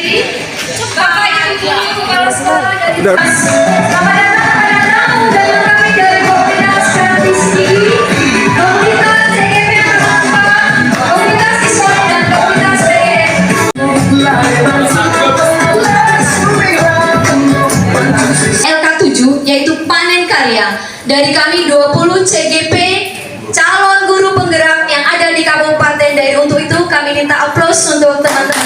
Bapak Ibu Kepala Sekolah dari selamat datang pada tamu dan kami dari komunitas Karatisti, komunitas CGP Persapa, komunitas Islam dan komunitas PGN. LK7 yaitu panen karya dari kami 20 CGP calon guru penggerak yang ada di Kabupaten Dairi. Untuk itu kami minta aplaus untuk teman-teman.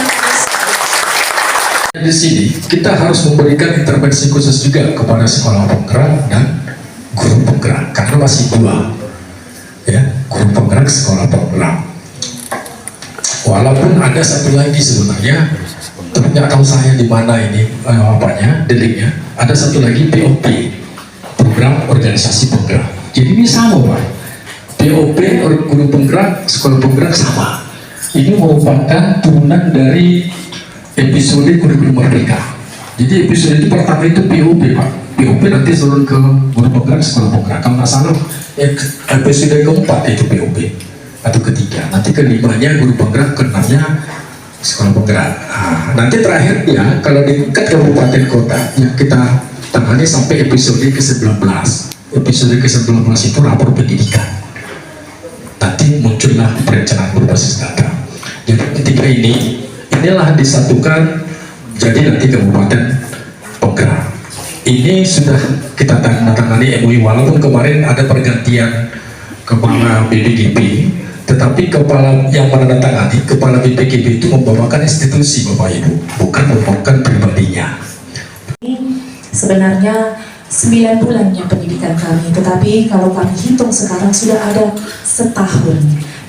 Di sini kita harus memberikan intervensi khusus juga kepada sekolah penggerak dan guru penggerak karena masih dua ya, guru penggerak, sekolah penggerak. Walaupun ada satu lagi sebenarnya, tapi nggak tahu saya di mana ini apanya, deliknya. Ada satu lagi POP, program organisasi penggerak. Jadi ini sama Pak, POP guru penggerak, sekolah penggerak sama. Ini merupakan turunan dari episode kurikulum merdeka. Jadi episode itu pertama itu POP Pak, POP nanti turun ke guru penggerak, sekolah penggerak. Kalau nggak salah episode keempat itu POP atau ketiga, nanti kelimanya guru penggerak, keenamnya sekolah penggerak. Nah, nanti terakhirnya kalau di tingkat kabupaten kota yang kita tangani sampai episode ke-19. Episode ke-19 itu rapor pendidikan. Nanti muncullah perencanaan berbasis data. Jadi ketiga inilah disatukan jadi nanti kabupaten penggerak. Ini sudah kita tangani MUI, walaupun kemarin ada pergantian kepala BPGB, tetapi kepala yang menandatangani, kepala BPGB itu membawakan institusi Bapak Ibu, bukan membawakan pribadinya. Sebenarnya 9 bulannya pendidikan kami, tetapi kalau kami hitung sekarang sudah ada setahun,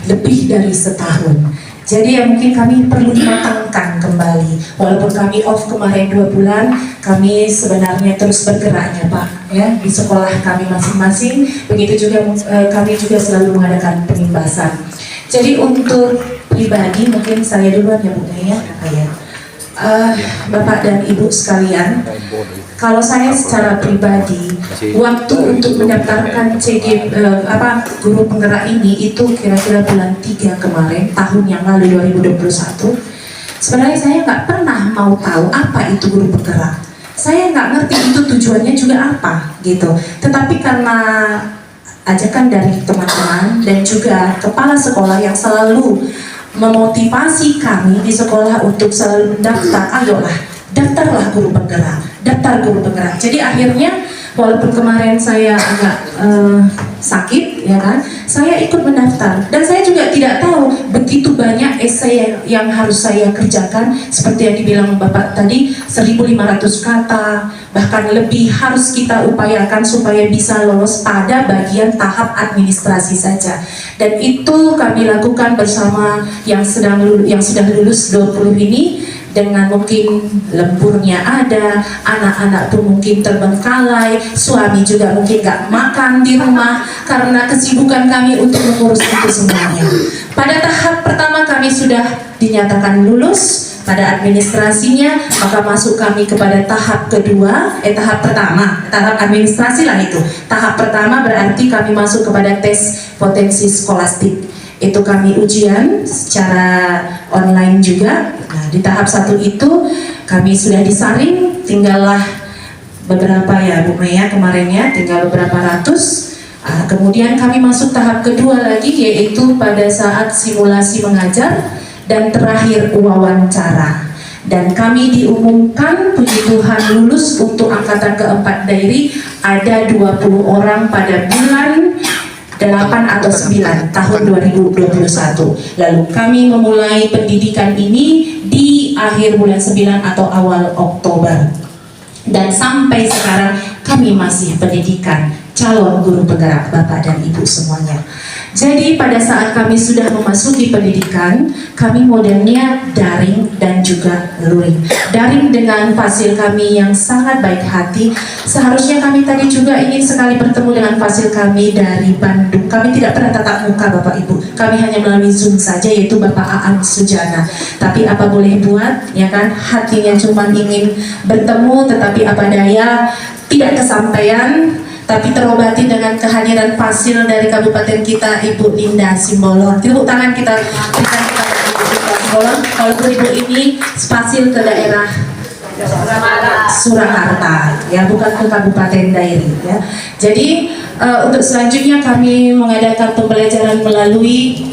lebih dari setahun. Jadi ya mungkin kami perlu dimatangkan kembali. Walaupun kami off kemarin 2 bulan, kami sebenarnya terus bergeraknya Pak, ya di sekolah kami masing-masing. Begitu juga kami juga selalu mengadakan penimbasan. Jadi untuk pribadi mungkin saya duluan ya Bu ya, Bapak dan Ibu sekalian. Kalau saya secara pribadi, waktu untuk mendaftarkan guru penggerak ini itu kira-kira bulan 3 kemarin, tahun yang lalu 2021. Sebenarnya saya nggak pernah mau tahu apa itu guru penggerak. Saya nggak ngerti itu tujuannya juga apa gitu. Tetapi karena ajakan dari teman-teman dan juga kepala sekolah yang selalu memotivasi kami di sekolah untuk selalu mendaftar, ayolah daftarlah guru penggerak, daftar guru penggerak. Jadi akhirnya walaupun kemarin saya agak sakit ya kan, saya ikut mendaftar dan saya juga tidak tahu begitu banyak esai yang harus saya kerjakan, seperti yang dibilang Bapak tadi, 1.500 kata bahkan lebih harus kita upayakan supaya bisa lolos pada bagian tahap administrasi saja. Dan itu kami lakukan bersama yang sudah lulus 20 ini, dengan mungkin lemburnya ada, anak-anak pun mungkin terbengkalai, suami juga mungkin gak makan di rumah karena kesibukan kami untuk mengurus itu semuanya. Pada tahap pertama kami sudah dinyatakan lulus pada administrasinya, maka masuk kami kepada tahap kedua, tahap pertama, tahap administrasi lah itu. Tahap pertama berarti kami masuk kepada tes potensi skolastik. Itu kami ujian secara online juga. Nah, di tahap 1 itu kami sudah disaring, tinggallah beberapa ya Bu Maya kemarin ya, tinggal beberapa ratus. Kemudian kami masuk tahap kedua lagi, yaitu pada saat simulasi mengajar dan terakhir wawancara. Dan kami diumumkan puji Tuhan lulus untuk angkatan keempat Dairi ada 20 orang pada bulan 8 atau 9 tahun 2021. Lalu kami memulai pendidikan ini di akhir bulan 9 atau awal Oktober. Dan sampai sekarang kami masih pendidikan calon guru penggerak Bapak dan Ibu semuanya. Jadi pada saat kami sudah memasuki pendidikan, kami modelnya daring dan juga luring. Daring dengan fasil kami yang sangat baik hati. Seharusnya kami tadi juga ingin sekali bertemu dengan fasil kami dari Bandung. Kami tidak pernah tatap muka Bapak Ibu. Kami hanya melalui Zoom saja, yaitu Bapak Aan Sujana. Tapi apa boleh buat, ya kan? Hatinya cuma ingin bertemu, tetapi apa daya tidak kesampaian. Tapi terobati dengan kehadiran fasil dari kabupaten kita, Ibu Linda Simbolon. Tepuk tangan kita berikan kita Kalau ibu ini spasil ke daerah Surakarta, ya, bukan ke Kabupaten Dairi, ya. Jadi untuk selanjutnya kami mengadakan pembelajaran melalui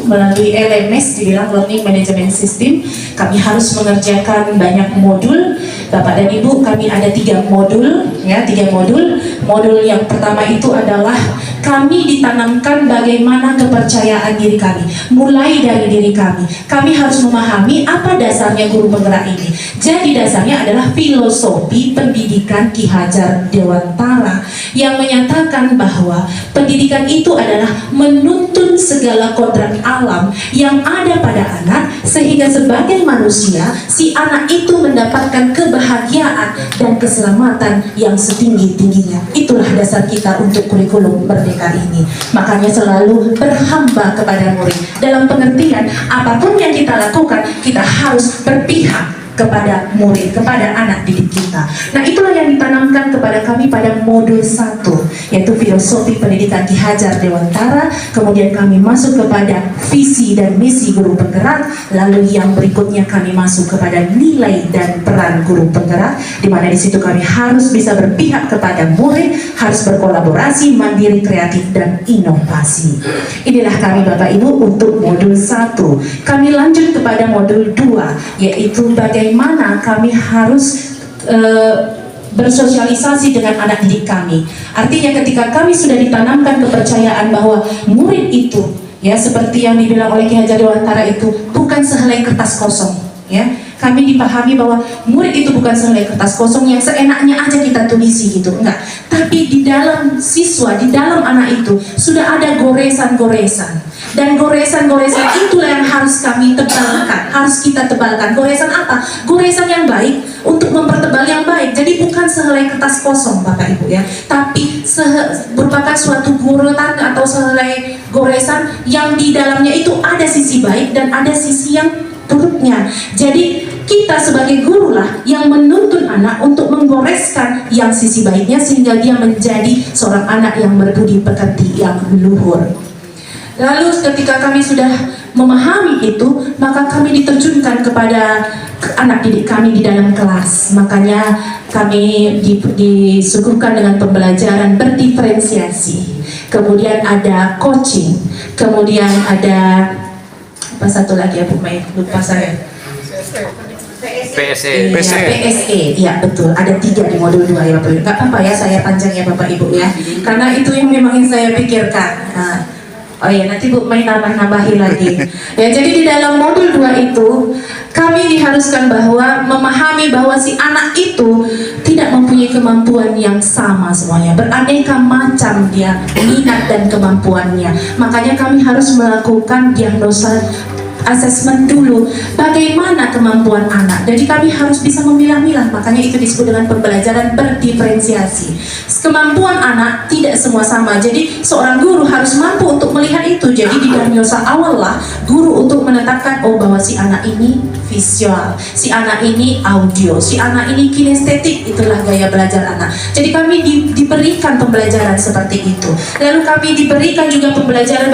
melalui LMS, dibilang Learning Management System. Kami harus mengerjakan banyak modul, Bapak dan Ibu. Kami ada 3 modul, ya, 3 modul. Modul yang pertama itu adalah kami ditanamkan bagaimana kepercayaan diri kami, mulai dari diri kami. Kami harus memahami apa dasarnya guru penggerak ini. Jadi dasarnya adalah filosofi pendidikan Ki Hajar Dewantara yang menyatakan bahwa pendidikan itu adalah menuntun segala kodrat alam yang ada pada anak, sehingga sebagai manusia si anak itu mendapatkan kebahagiaan dan keselamatan yang setinggi-tingginya. Itulah dasar kita untuk kurikulum Merdeka ini. Makanya selalu berhamba kepada murid, dalam pengertian apapun yang kita lakukan kita harus berpihak kepada murid, kepada anak didik kita. Nah, itulah yang ditanamkan kepada kami pada modul 1, yaitu filosofi pendidikan Ki Hajar Dewantara. Kemudian kami masuk kepada visi dan misi guru penggerak. Lalu yang berikutnya kami masuk kepada nilai dan peran guru penggerak, di mana di situ kami harus bisa berpihak kepada murid, harus berkolaborasi, mandiri, kreatif, dan inovasi. Inilah kami Bapak Ibu untuk modul 1. Kami lanjut kepada modul 2, yaitu bagaimana kami harus bersosialisasi dengan anak didik kami. Artinya ketika kami sudah ditanamkan kepercayaan bahwa murid itu, ya, seperti yang dibilang oleh Ki Hajar Dewantara, itu bukan sehelai kertas kosong, ya. Kami dipahami bahwa murid itu bukan sehelai kertas kosong yang seenaknya aja kita tulisi gitu, enggak. Tapi di dalam siswa, di dalam anak itu sudah ada goresan-goresan. Dan goresan-goresan itulah yang harus kami tebalkan, harus kita tebalkan. Goresan apa? Goresan yang baik untuk mempertebal yang baik. Jadi bukan sehelai kertas kosong Bapak Ibu, ya, tapi merupakan suatu gurutan atau sehelai goresan yang di dalamnya itu ada sisi baik dan ada sisi yang buruknya. Jadi kita sebagai guru lah yang menuntun anak untuk menggoreskan yang sisi baiknya, sehingga dia menjadi seorang anak yang berbudi pekerti, yang luhur. Lalu ketika kami sudah memahami itu, maka kami diterjunkan kepada anak didik kami di dalam kelas. Makanya kami disuguhkan dengan pembelajaran berdiferensiasi. Kemudian ada coaching. Kemudian ada apa satu lagi ya Bu Mai? Lupa saya. PSE. PSE, iya betul. Ada 3 di modul 2 ya Bapak Ibu. Gak apa-apa ya saya panjang ya Bapak Ibu ya. Karena itu yang memang saya pikirkan. Nah, oh iya, nanti Bu Mai nambahin lagi. Ya, jadi di dalam modul 2 itu kami diharuskan bahwa memahami bahwa si anak itu tidak mempunyai kemampuan yang sama semuanya. Beraneka macam dia minat dan kemampuannya. Makanya kami harus melakukan diagnosa asesmen dulu bagaimana kemampuan anak. Jadi kami harus bisa memilah-milah, makanya itu disebut dengan pembelajaran berdiferensiasi. Kemampuan anak tidak semua sama, jadi seorang guru harus mampu untuk melihat itu. Jadi di diagnosa awal lah guru untuk menetapkan, oh bahwa si anak ini visual, si anak ini audio, si anak ini kinestetik, itulah gaya belajar anak. Jadi kami diberikan pembelajaran seperti itu. Lalu kami diberikan juga pembelajaran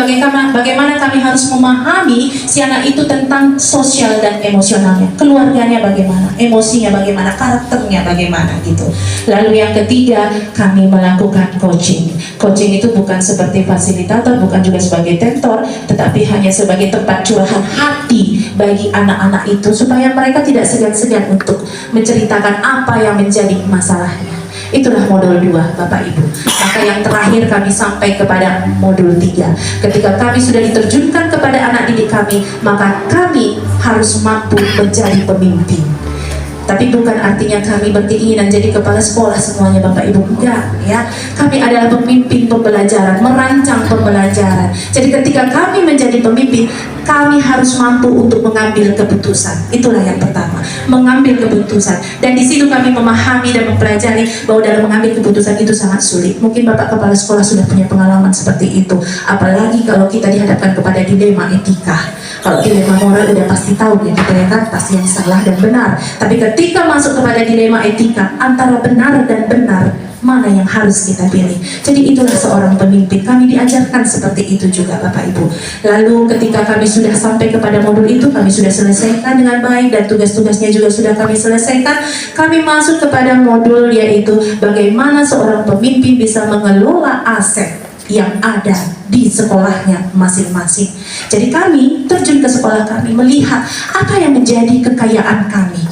bagaimana kami harus memahami si anak itu tentang sosial dan emosionalnya, keluarganya bagaimana, emosinya bagaimana, karakternya bagaimana gitu. Lalu yang ketiga, kami melakukan coaching. Coaching itu bukan seperti fasilitator, bukan juga sebagai tentor, tetapi hanya sebagai tempat curahan hati bagi anak-anak itu, supaya mereka tidak segan-segan untuk menceritakan apa yang menjadi masalahnya. Itulah modul 2 Bapak Ibu. Maka yang terakhir kami sampai kepada modul 3. Ketika kami sudah diterjunkan kepada anak didik kami, maka kami harus mampu menjadi pemimpin. Tapi bukan artinya kami berkeinginan jadi kepala sekolah semuanya Bapak Ibu, enggak ya. Kami adalah pemimpin pembelajaran, merancang pembelajaran. Jadi ketika kami menjadi pemimpin, kami harus mampu untuk mengambil keputusan. Itulah yang pertama, mengambil keputusan. Dan di situ kami memahami dan mempelajari bahwa dalam mengambil keputusan itu sangat sulit. Mungkin Bapak kepala sekolah sudah punya pengalaman seperti itu. Apalagi kalau kita dihadapkan kepada dilema etika. Kalau dilema moral udah pasti tahu ya kita, ya kan, pasti yang salah dan benar. Tapi ketika masuk kepada dilema etika antara benar dan benar, mana yang harus kita pilih. Jadi itulah seorang pemimpin. Kami diajarkan seperti itu juga Bapak Ibu. Lalu ketika kami sudah sampai kepada modul itu, kami sudah selesaikan dengan baik dan tugas-tugasnya juga sudah kami selesaikan. Kami masuk kepada modul yaitu bagaimana seorang pemimpin bisa mengelola aset yang ada di sekolahnya masing-masing. Jadi kami terjun ke sekolah kami melihat apa yang menjadi kekayaan kami.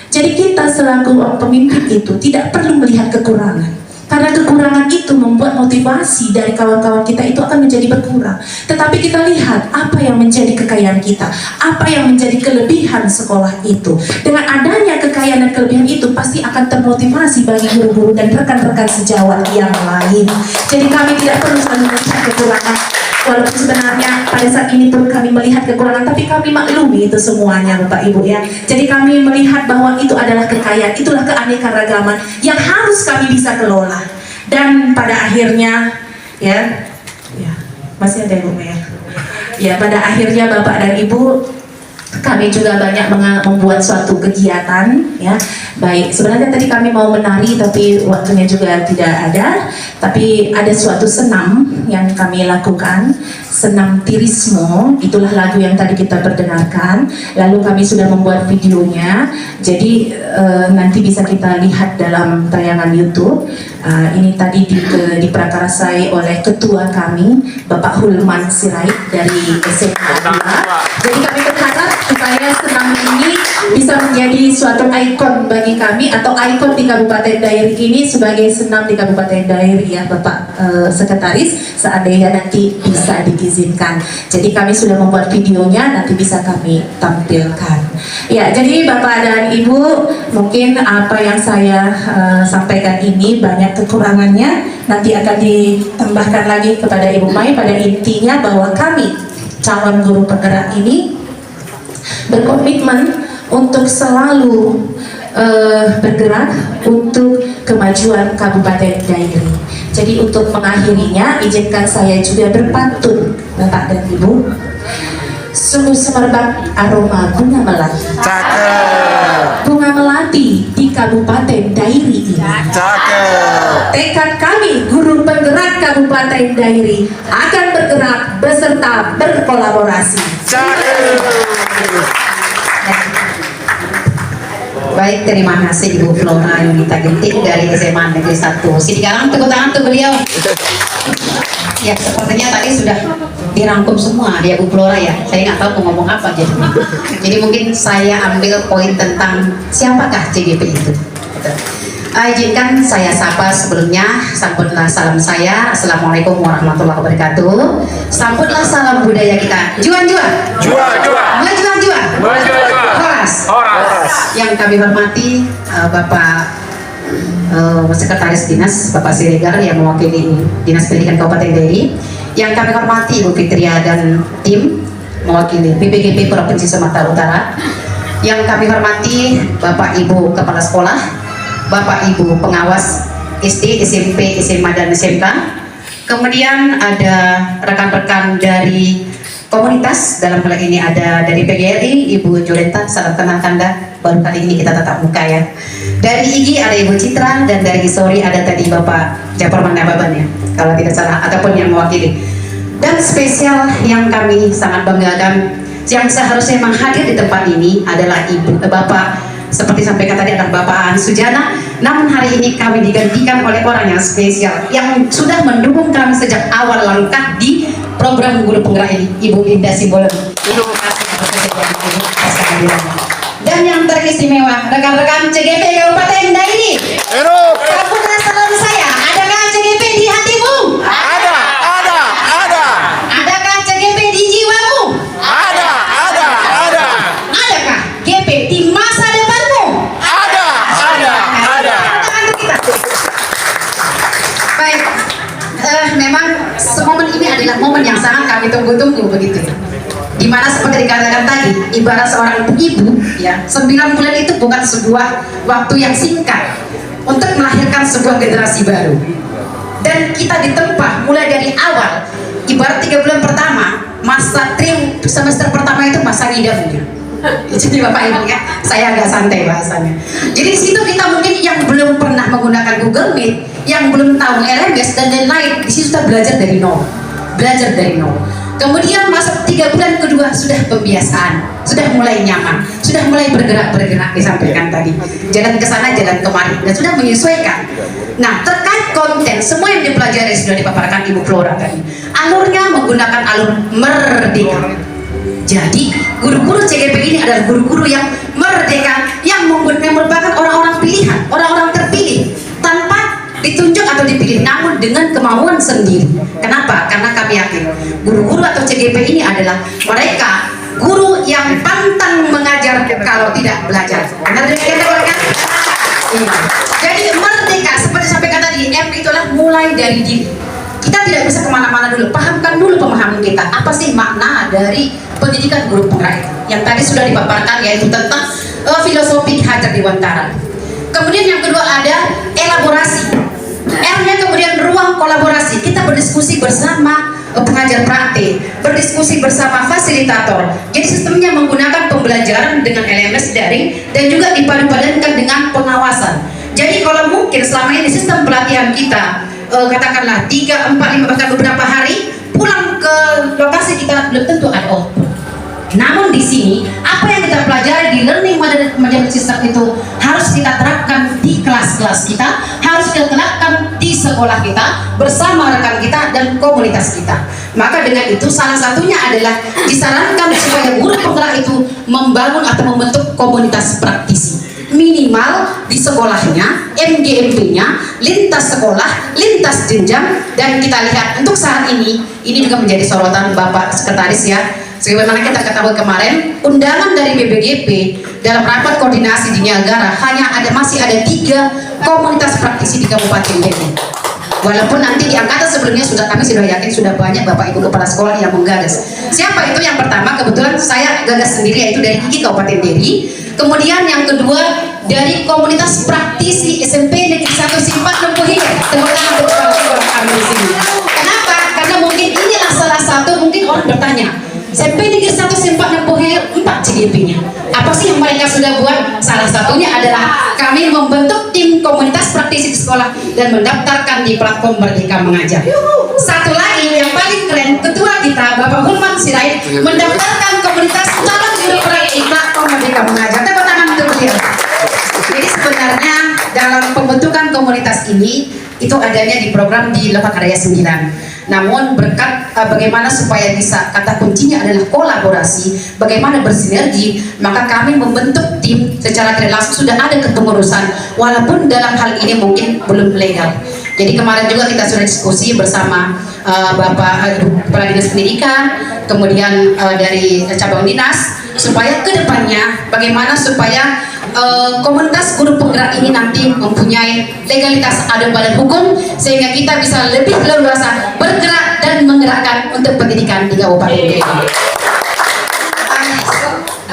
Jadi kita selaku pemimpin itu tidak perlu melihat kekurangan. Karena kekurangan itu membuat motivasi dari kawan-kawan kita itu akan menjadi berkurang. Tetapi kita lihat apa yang menjadi kekayaan kita, apa yang menjadi kelebihan sekolah itu. Dengan adanya kekayaan dan kelebihan itu pasti akan termotivasi bagi guru-guru dan rekan-rekan sejawat yang lain. Jadi kami tidak perlu selalu melihat kekurangan. Walaupun sebenarnya pada saat ini pun kami melihat kekurangan, tapi kami maklumi itu semuanya Bapak Ibu ya. Jadi kami melihat bahwa itu adalah kekayaan, itulah keanekaragaman yang harus kami bisa kelola. Dan pada akhirnya ya masih ada Ibu ya. Ya pada akhirnya Bapak dan Ibu, kami juga banyak membuat suatu kegiatan ya. Baik, sebenarnya tadi kami mau menari tapi waktunya juga tidak ada. Tapi ada suatu senam yang kami lakukan, senam tirismo, itulah lagu yang tadi kita perdengarkan. Lalu kami sudah membuat videonya. Jadi nanti bisa kita lihat dalam tayangan YouTube. Ini tadi diprakarsai oleh ketua kami, Bapak Hulman Sirait dari SMA 2. Jadi kami berharap supaya senam ini bisa menjadi suatu ikon bagi kami atau ikon di Kabupaten Dairi ini sebagai senam di Kabupaten Dairi ya Bapak Sekretaris, seandainya nanti bisa diizinkan. Jadi kami sudah membuat videonya, nanti bisa kami tampilkan. Ya, jadi Bapak dan Ibu, mungkin apa yang saya sampaikan ini banyak kekurangannya, nanti akan ditambahkan lagi kepada Ibu Mai. Pada intinya bahwa kami calon guru penggerak ini berkomitmen untuk selalu bergerak untuk kemajuan Kabupaten Dairi. Jadi untuk mengakhirinya, izinkan saya juga berpantun Bapak dan Ibu. Sungguh semerbak aroma bunga melati. Cakep. Bunga melati di Kabupaten Dairi ini. Cakep. Tekad kami guru penggerak Kabupaten Dairi akan bergerak beserta berkolaborasi. Cakep. Baik, terima kasih Ibu Flora Yunita Ginting dari SMA Negeri 1 Sidikarang. Tepuk tangan untuk beliau. Ya, sepertinya tadi sudah dirangkum semua ya Bu Flora ya. Saya nggak tahu mau ngomong apa jadi mungkin saya ambil poin tentang siapakah CGP itu. Izinkan saya sapa sebelumnya, sambutlah salam saya. Assalamualaikum warahmatullahi wabarakatuh. Sambutlah salam budaya kita. Juan-juan. Juan-juan. Juan-juan. Juan-juan. Horas. Yang kami hormati Bapak Sekretaris Dinas Bapak Siregar yang mewakili Dinas Pendidikan Kabupaten Dairi. Yang kami hormati Ibu Fitria dan tim mewakili BPGP Provinsi Sumatera Utara. Yang kami hormati Bapak Ibu Kepala Sekolah, Bapak Ibu pengawas SD, SMP, SMA dan SMK. Kemudian ada rekan-rekan dari komunitas, dalam hal ini ada dari PGRI, Ibu Jolenta, salam kenal Kanda, baru kali ini kita tatap muka ya. Dari IGI ada Ibu Citra, dan dari Isori ada tadi Bapak Japar Mandababan ya, kalau tidak salah, ataupun yang mewakili. Dan spesial yang kami sangat banggakan, yang seharusnya memang hadir di tempat ini adalah Bapak, seperti sampaikan tadi adalah Bapak An Sujana, namun hari ini kami digantikan oleh orang yang spesial yang sudah mendukung kami sejak awal langkah di program guru penggerak ini, Ibu Linda Simbolon. Terima kasih atas kehadirannya. Dan yang teristimewa, rekan-rekan CGP Kabupaten Dairi. Sambutlah salam saya. Adakah CGP di hatimu? Ada. Adakah CGP di jiwamu? Ada. Adakah GP di masa depanmu? Ada. Baik, memang momen ini adalah momen yang sangat kami tunggu-tunggu begitu. Dimana seperti dikatakan tadi, ibarat seorang ibu ya, 9 bulan itu bukan sebuah waktu yang singkat untuk melahirkan sebuah generasi baru. Dan kita ditempa mulai dari awal, ibarat 3 bulan pertama, masa trim semester pertama itu masa ngidamnya. Jadi Bapak Ibu ya, saya agak santai bahasanya. Jadi di situ kita mungkin yang belum pernah menggunakan Google Meet, yang belum tahu LMS dan lain-lain, di situ kita belajar dari nol. Belajar dari nol. Kemudian masuk 3 bulan kedua sudah pembiasaan, sudah mulai nyaman, sudah mulai bergerak disampaikan tadi, jalan ke sana, jalan kemari, dan sudah menyesuaikan. Nah, terkait konten, semua yang dipelajari sudah dipaparkan Ibu Flora tadi. Alurnya menggunakan alur merdeka. Jadi guru-guru CGP ini adalah guru-guru yang merdeka, yang merupakan orang-orang pilihan, orang-orang terpilih, tanpa ditunjuk atau dipilih, namun dengan kemauan sendiri. Kenapa? Karena kami yakin guru-guru atau CGP ini adalah mereka guru yang pantang mengajar kalau tidak belajar. Benar demikian teman-teman? Iya. Jadi merdeka, seperti sampaikan tadi, M itulah mulai dari diri. Kita tidak bisa kemana-mana dulu, pahamkan dulu pemahaman kita. Apa sih makna dari pendidikan guru penggerak yang tadi sudah dipaparkan, yaitu tentang filosofi Hajar Dewantara. Kemudian yang kedua ada elaborasi. R-nya kemudian ruang kolaborasi. Kita berdiskusi bersama pengajar praktik, berdiskusi bersama fasilitator. Jadi sistemnya menggunakan pembelajaran dengan LMS daring dan juga dipadu-padankan dengan pengawasan. Jadi kalau mungkin selama ini sistem pelatihan kita katakanlah 3, 4, 5 bahkan beberapa hari, pulang ke lokasi kita belum tentu ada output. Namun di sini apa yang kita pelajari di learning management system itu harus kita terapkan di kelas-kelas kita, harus kita terapkan di sekolah kita bersama rekan kita dan komunitas kita. Maka dengan itu salah satunya adalah disarankan supaya guru penggerak itu membangun atau membentuk komunitas praktisi. Minimal di sekolahnya, MGMP-nya, lintas sekolah, lintas jenjang, dan kita lihat untuk saat ini juga menjadi sorotan Bapak Sekretaris ya. Sebagaimana kita ketahui kemarin, undangan dari BBGP dalam rapat koordinasi di Niagara masih ada 3 komunitas praktisi di Kabupaten Depok. Walaupun nanti di angkatan sebelumnya kami sudah yakin sudah banyak Bapak Ibu Kepala Sekolah yang menggagas. Siapa itu? Yang pertama kebetulan saya gagas sendiri, yaitu dari IKI Kabupaten Deri. Kemudian yang kedua dari komunitas praktisi SMP Negeri 1 Simpat Lempuhilir. Tepuk tangan untuk kepala sekolah kami di sini. Kenapa? Karena mungkin inilah salah satu, mungkin orang bertanya, SMP Negeri 1 Simpat Lempuhilir 4 CGP-nya. Apa sih yang mereka sudah buat? Salah satunya adalah kami membentuk tim komunitas praktisi di sekolah dan mendaftarkan di platform Merdeka Mengajar. Satu lagi yang paling keren, ketua kita Bapak Hulman Sirait mendaftarkan komunitas calon guru penggerak di platform Merdeka Mengajar. Tepuk tangan untuk beliau. Jadi sebenarnya dalam pembentukan komunitas ini itu adanya di program di Lepak Raya 9. Namun berkat bagaimana supaya bisa, kata kuncinya adalah kolaborasi, bagaimana bersinergi, maka kami membentuk tim secara tidak langsung sudah ada kepengurusan, walaupun dalam hal ini mungkin belum legal. Jadi kemarin juga kita sudah diskusi bersama Bapak Kepala Dinas Pendidikan, kemudian dari cabang dinas, supaya kedepannya bagaimana supaya komunitas guru penggerak ini nanti mempunyai legalitas, ada badan hukum, sehingga kita bisa lebih leluasa bergerak dan menggerakkan untuk pendidikan di Kabupaten Depok.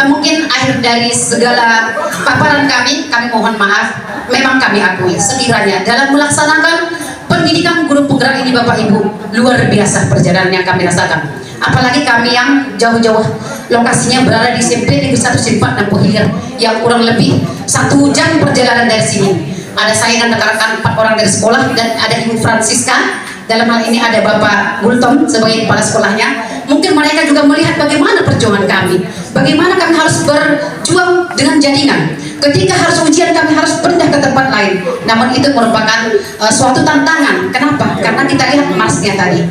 Mungkin akhir dari segala paparan kami mohon maaf, memang kami akui sekiranya dalam melaksanakan pendidikan guru penggerak ini Bapak Ibu, luar biasa perjalanan yang kami rasakan. Apalagi kami yang jauh-jauh lokasinya berada di SMP Negeri 1 Simpat Lempuhilir yang kurang lebih 1 jam perjalanan dari sini. Ada saya dan rekan-rekan 4 orang dari sekolah, dan ada Ibu Francisca. Dalam hal ini ada Bapak Gultom sebagai kepala sekolahnya. Mungkin mereka juga melihat bagaimana perjuangan kami, bagaimana kami harus berjuang dengan jaringan. Ketika harus ujian kami harus pindah ke tempat lain. Namun itu merupakan suatu tantangan. Kenapa? Karena kita lihat emasnya tadi.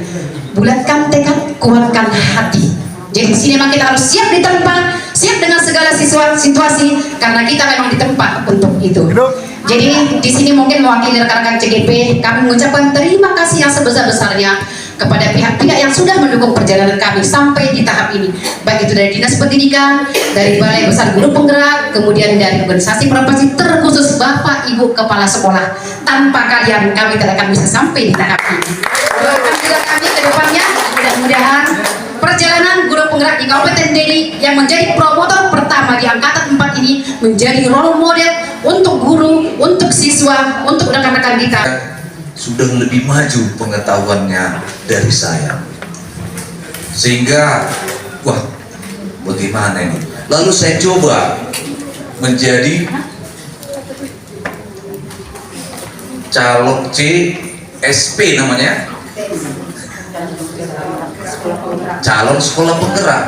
Bulatkan tekad, kuatkan hati. Jadi di sini memang kita harus siap ditempa, siap dengan segala situasi, karena kita memang ditempa untuk itu. Jadi di sini mungkin mewakili rekan-rekan CGP, kami mengucapkan terima kasih yang sebesar-besarnya kepada pihak-pihak yang sudah mendukung perjalanan kami sampai di tahap ini, baik itu dari Dinas Pendidikan, dari Balai Besar Guru Penggerak, kemudian dari organisasi profesi, terkhusus Bapak Ibu Kepala Sekolah. Tanpa kalian kami tidak akan bisa sampai di tahap ini. Doakan juga kami ke depannya, mudah-mudahan perjalanan guru penggerak di Kabupaten Deli yang menjadi promotor pertama di angkatan 4 ini menjadi role model untuk guru, untuk siswa, untuk rekan-rekan kita. Sudah lebih maju pengetahuannya dari saya, sehingga wah bagaimana ini, Lalu saya coba menjadi calon CSP namanya, calon sekolah penggerak.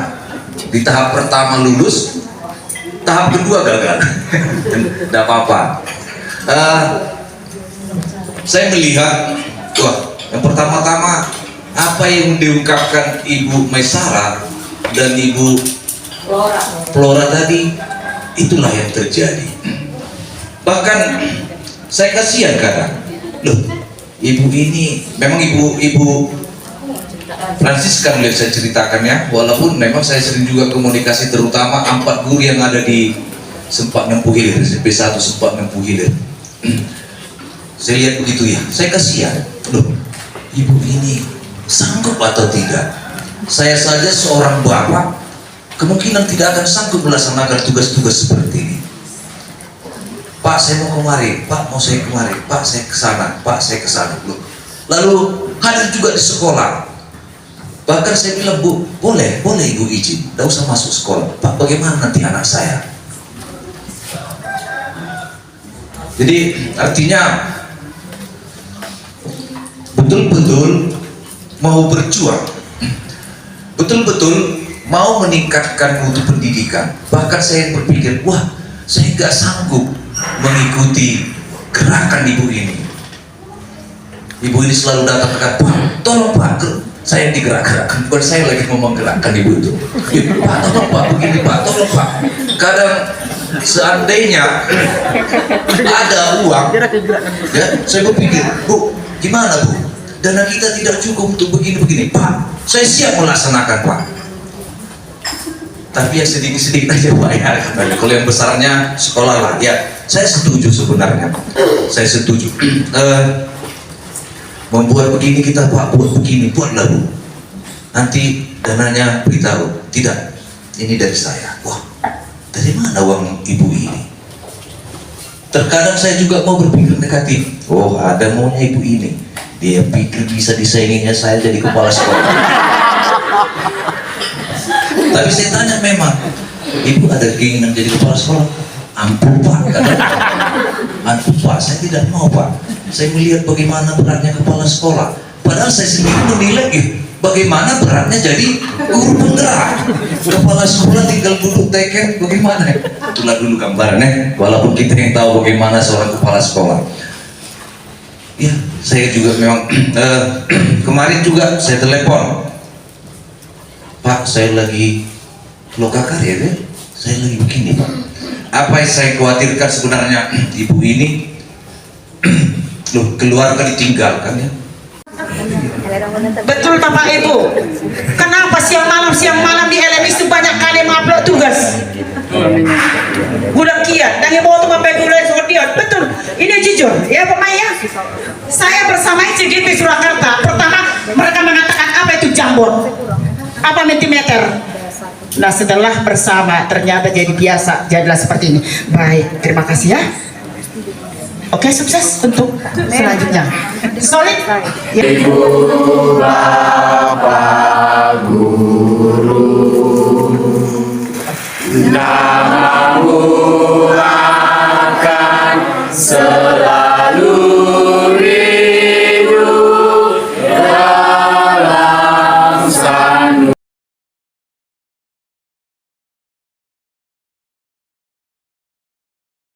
Di tahap pertama lulus, tahap kedua gagal. Tidak apa-apa. Saya melihat, wah, yang pertama-tama apa yang diungkapkan Ibu Maisara dan Ibu Flora tadi, itulah yang terjadi. Bahkan saya kasihan kadang, loh, ibu ini memang ibu Francisca melihat saya ceritakannya, walaupun memang saya sering juga komunikasi, terutama 4 guru yang ada di Sempak Nempuh Hilir, SP1 Sempak Nempuh Hilir. Saya lihat begitu ya, saya kasihan, loh, ibu ini sanggup atau tidak? Saya saja seorang bapak kemungkinan tidak akan sanggup melaksanakan tugas-tugas seperti ini. Pak, saya mau kemari, Pak, mau saya kemari, Pak, saya ke sana, Pak, saya ke sana. Lalu hadir juga di sekolah. Bahkan saya bilang, Bu, boleh Ibu izin, tidak usah masuk sekolah. Pak, bagaimana nanti anak saya? Jadi artinya betul-betul mau berjuang, betul-betul mau meningkatkan mutu pendidikan. Bahkan saya berpikir, wah, saya nggak sanggup mengikuti gerakan ibu ini. Ibu ini selalu datang ke Pak, tolong Pak, saya digerak-gerakkan, bukan saya lagi mau menggerakkan ibu itu. Pak, tolong Pak, begini Pak, tolong Pak. Kadang seandainya ada uang, ya, saya berpikir, Bu, gimana Bu? Dana kita tidak cukup untuk begini-begini. Pak, saya siap melaksanakan Pak. Tapi ya sedikit-sedikit aja Pak ya. Kalau yang besarnya sekolah lah ya. Saya setuju sebenarnya. Saya setuju. Membuat begini kita Pak, buat begini, buatlah Bu. Nanti dananya beritahu. Tidak, ini dari saya. Wah, dari mana uang ibu ini? Terkadang saya juga mau berpikir negatif. Oh, ada maunya ibu ini. Dia pikir bisa disainginya saya jadi kepala sekolah. Tapi saya tanya memang, ibu ada keinginan jadi kepala sekolah? Ampun Pak, ampun Pak, saya tidak mau Pak. Saya melihat bagaimana beratnya kepala sekolah. Padahal saya sendiri menilai bagaimana beratnya jadi guru penggerak. Kepala sekolah tinggal duduk teken, bagaimana? Itulah dulu gambarannya. Walaupun kita yang tahu bagaimana seorang kepala sekolah. Ya, saya juga memang kemarin juga saya telepon. Pak, saya lagi lokakar ya, kan? Saya lagi begini Pak. Apa yang saya khawatirkan sebenarnya, ibu ini loh, keluarga ditinggalkan ya. Betul Bapak Ibu. Kenapa siang malam di LMI itu banyak kali mengupload tugas? Udah kiat dan yang bawa tuh sampai gula seperti itu. Betul. Ini jujur ya Pak Maya. Saya bersama ICGP Surakarta. Pertama mereka mengatakan apa itu jambon, apa mentimeter. Nah setelah bersama ternyata jadi biasa, jadilah seperti ini. Baik, terima kasih ya. Oke, sukses untuk selanjutnya. Solid. Ya.